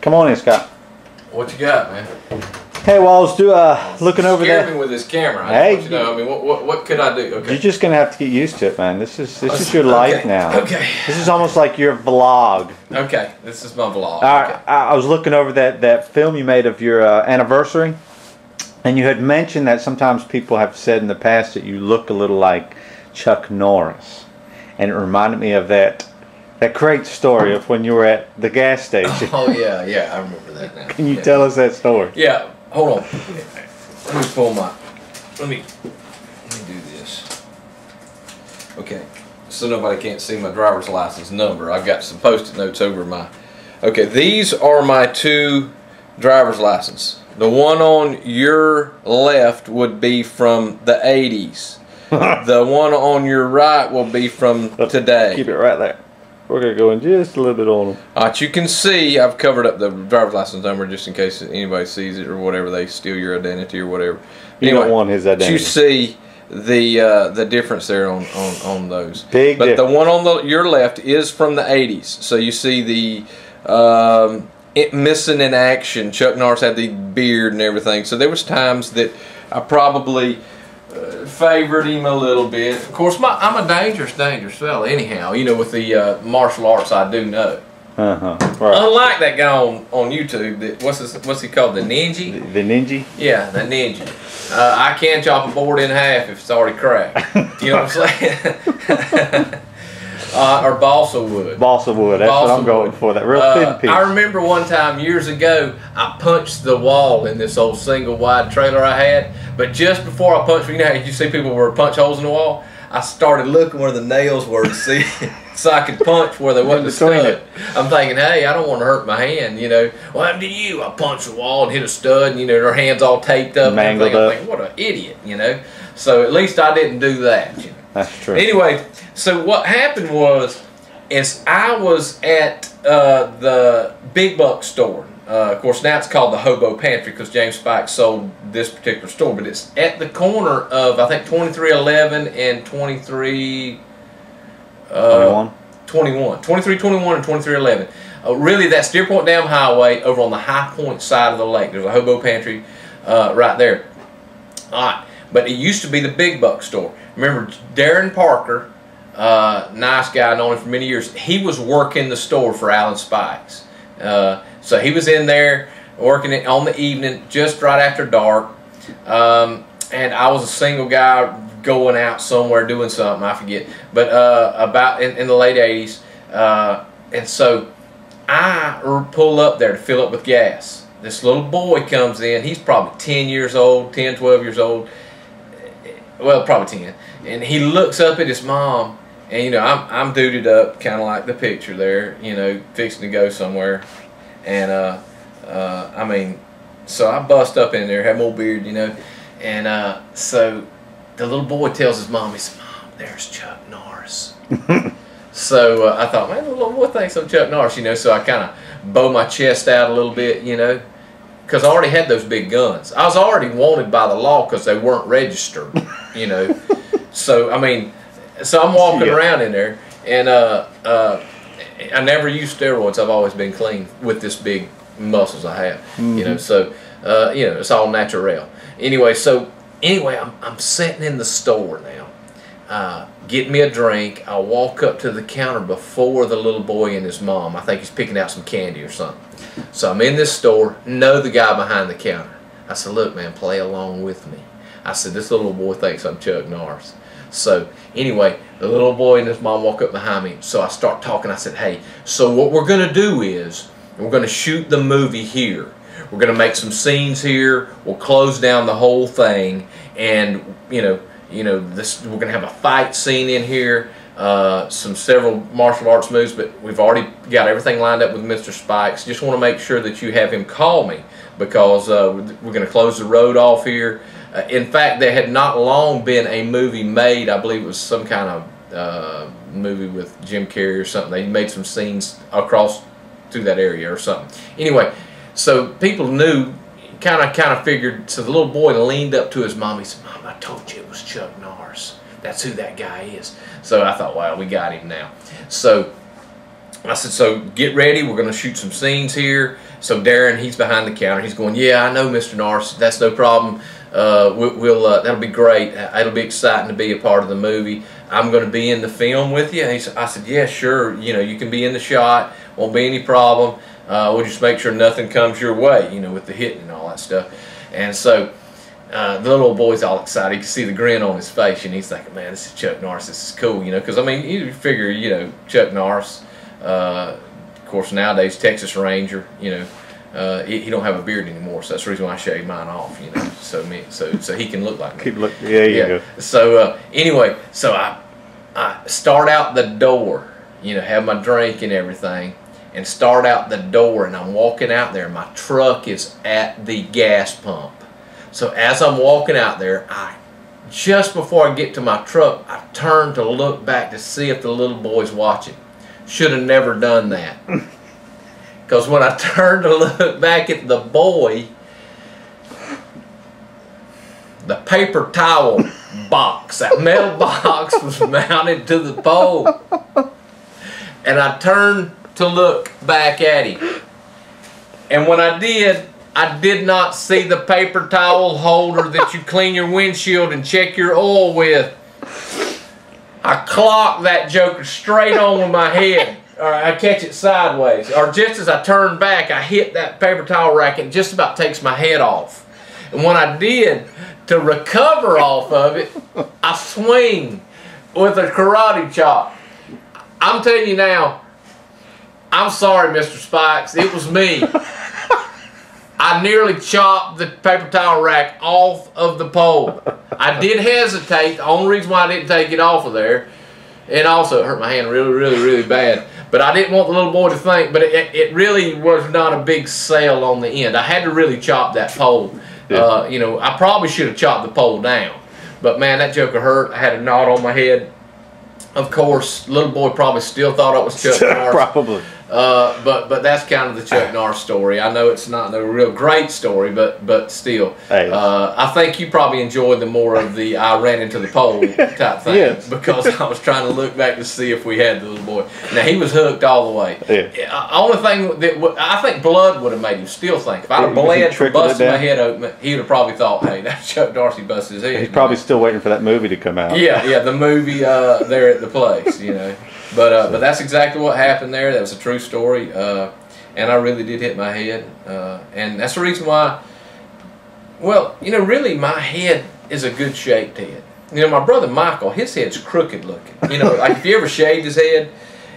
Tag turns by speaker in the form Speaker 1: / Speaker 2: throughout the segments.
Speaker 1: Come on in, Scott.
Speaker 2: What you got, man?
Speaker 1: Hey, Walls, looking over there.
Speaker 2: Scared me with this camera.
Speaker 1: Hey,
Speaker 2: you know, I mean, what could I do? Okay.
Speaker 1: You're just gonna have to get used to it, man. This is your life now.
Speaker 2: Okay.
Speaker 1: This is almost like your vlog.
Speaker 2: Okay, this is my vlog.
Speaker 1: Okay. I was looking over that film you made of your anniversary, and you had mentioned that sometimes people have said in the past that you look a little like Chuck Norris, and it reminded me of that great story of when you were at the gas station.
Speaker 2: Oh yeah, I remember that now.
Speaker 1: Can you tell us that story?
Speaker 2: Yeah, hold on. Let me pull my. Let me do this. Okay, so nobody can't see my driver's license number. I've got some post-it notes over my. Okay, these are my two driver's licenses. The one on your left would be from the 80s. The one on your right will be from today.
Speaker 1: Keep it right there. We're going to go in just a little bit on them.
Speaker 2: Alright, you can see I've covered up the driver's license number just in case anybody sees it or whatever, they steal your identity or whatever.
Speaker 1: You don't want his identity.
Speaker 2: You see the difference there on those.
Speaker 1: Big
Speaker 2: but
Speaker 1: difference.
Speaker 2: the one on your left is from the 80s. So you see the missing in action. Chuck Norris had the beard and everything. So there was times that I probably favored him a little bit. Of course, I'm a dangerous fella anyhow. You know, with the martial arts I do know.
Speaker 1: Right.
Speaker 2: Unlike that guy on YouTube, what's he called? The ninja?
Speaker 1: The ninja?
Speaker 2: Yeah, the ninja. I can chop a board in half if it's already cracked. You know what I'm saying? Or balsa wood.
Speaker 1: Balsa wood, that's what I'm going for, that real thin piece.
Speaker 2: I remember one time years ago, I punched the wall in this old single wide trailer I had, but just before I punched, you know how you see people where punch holes in the wall? I started looking where the nails were to see, so I could punch where they wasn't stud. I'm thinking, hey, I don't want to hurt my hand, you know. What happened to you? I punched the wall and hit a stud, and you know, their hand's all taped up.
Speaker 1: Mangled
Speaker 2: I'm
Speaker 1: up.
Speaker 2: thinking, what an idiot, you know. So at least I didn't do that, you know.
Speaker 1: That's true.
Speaker 2: Anyway, so what happened is I was at the Big Buck store. Of course, now it's called the Hobo Pantry because James Spike sold this particular store, but it's at the corner of, I think, 2311 and 23... 2321 and 2311. Really, that's Deer Point Dam Highway over on the High Point side of the lake. There's a Hobo Pantry right there. All right, but it used to be the Big Buck store. Remember, Darren Parker, nice guy, known him for many years, he was working the store for Alan Spikes. So he was in there working it on the evening, just right after dark. And I was a single guy going out somewhere doing something, I forget. But about in the late 80s. And so I pull up there to fill up with gas. This little boy comes in. He's probably 10 years old, 10, 12 years old. Well, probably 10. And he looks up at his mom. And, you know, I'm duded up, kind of like the picture there, you know, fixing to go somewhere. And, I mean, so I bust up in there, had my old beard, you know. And so the little boy tells his mom, he says, "Mom, there's Chuck Norris." So I thought, man, the little boy thinks I'm Chuck Norris, you know. So I kind of bow my chest out a little bit, you know, because I already had those big guns. I was already wanted by the law because they weren't registered, you know. So, I mean... So I'm walking around in there, and I never used steroids. I've always been clean with this big muscles I have, you know. So you know, it's all natural. Anyway, I'm sitting in the store now, getting me a drink. I walk up to the counter before the little boy and his mom. I think he's picking out some candy or something. So I'm in this store, know the guy behind the counter. I said, "Look, man, play along with me." I said, "This little boy thinks I'm Chuck Norris." So anyway, the little boy and his mom walk up behind me. So I start talking. I said, "Hey, so what we're going to do is we're going to shoot the movie here. We're going to make some scenes here. We'll close down the whole thing, and you know, this we're going to have a fight scene in here, several martial arts moves. But we've already got everything lined up with Mr. Spikes. Just want to make sure that you have him call me because we're going to close the road off here." In fact, there had not long been a movie made. I believe it was some kind of movie with Jim Carrey or something. They made some scenes across through that area or something. Anyway, so people knew, kind of figured. So the little boy leaned up to his mom. He said, "Mom, I told you it was Chuck Norris. That's who that guy is." So I thought, wow, we got him now. So I said, so get ready. We're going to shoot some scenes here. So Darren, he's behind the counter. He's going, yeah, I know, Mr. Norris. That's no problem. That'll be great. It'll be exciting to be a part of the movie. I'm going to be in the film with you. And I said, yeah, sure. You know, you can be in the shot. Won't be any problem. We'll just make sure nothing comes your way, you know, with the hitting and all that stuff. And so the little old boy's all excited. You can see the grin on his face, and he's thinking, man, this is Chuck Norris. This is cool, you know, because, I mean, you figure, you know, Chuck Norris, of course, nowadays, Texas Ranger, you know, he don't have a beard anymore, so that's the reason why I shaved mine off, you know, so he can look like me.
Speaker 1: Keep look, yeah, you go.
Speaker 2: So anyway, so I start out the door, you know, have my drink and everything, and start out the door, and I'm walking out there. My truck is at the gas pump. So as I'm walking out there, just before I get to my truck, I turn to look back to see if the little boy's watching. Should have never done that. Because when I turned to look back at the boy, the paper towel box, that metal box, was mounted to the pole. And I turned to look back at him. And when I did not see the paper towel holder that you clean your windshield and check your oil with. I clocked that joker straight on with my head. Or I catch it sideways. Or just as I turn back, I hit that paper towel rack and just about takes my head off. And when I did, to recover off of it, I swing with a karate chop. I'm telling you now, I'm sorry, Mr. Spikes. It was me. I nearly chopped the paper towel rack off of the pole. I did hesitate. The only reason why I didn't take it off of there, and also it hurt my hand really, really, really bad. But I didn't want the little boy to think, but it really was not a big sale on the end. I had to really chop that pole.
Speaker 1: Yeah.
Speaker 2: You know, I probably should have chopped the pole down. But man, that joker hurt. I had a knot on my head. Of course, little boy probably still thought it was Chuck Norris.
Speaker 1: Probably.
Speaker 2: But that's kind of the Chuck Norris story. I know it's not a real great story, but still.
Speaker 1: Hey.
Speaker 2: I think you probably enjoyed the more of the I ran into the pole type thing.
Speaker 1: Yes.
Speaker 2: Because I was trying to look back to see if we had the little boy. Now, he was hooked all the way.
Speaker 1: Yeah.
Speaker 2: Only thing that I think blood would have made him still think. If I'd have bled for busting my head open, he would have probably thought, hey, that's Chuck Norris, he busted his head.
Speaker 1: He's probably still waiting for that movie to come out.
Speaker 2: Yeah, the movie there at the place, you know. But that's exactly what happened there. That was a true story, and I really did hit my head, and that's the reason why. Well, you know, really, my head is a good shaped head. You know, my brother Michael, his head's crooked looking. You know, like if you ever shaved his head,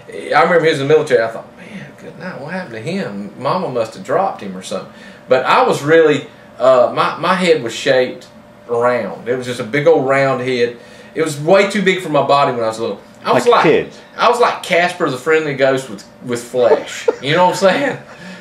Speaker 2: I remember he was in the military. I thought, man, good night. What happened to him? Mama must have dropped him or something. But I was really, my head was shaped round. It was just a big old round head. It was way too big for my body when I was little. I was like Casper the Friendly Ghost with flesh. You know what I'm saying?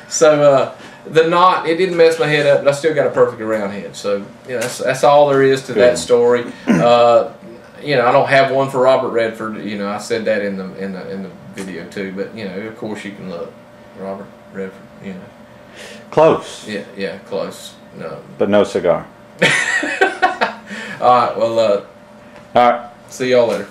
Speaker 2: So the knot, it didn't mess my head up, but I still got a perfectly round head. So you know, that's all there is to that story. You know, I don't have one for Robert Redford. You know, I said that in the video too. But you know, of course, you can look Robert Redford. You know,
Speaker 1: Close.
Speaker 2: Yeah, close. No,
Speaker 1: but no cigar.
Speaker 2: All right. Well,
Speaker 1: all right.
Speaker 2: See y'all later.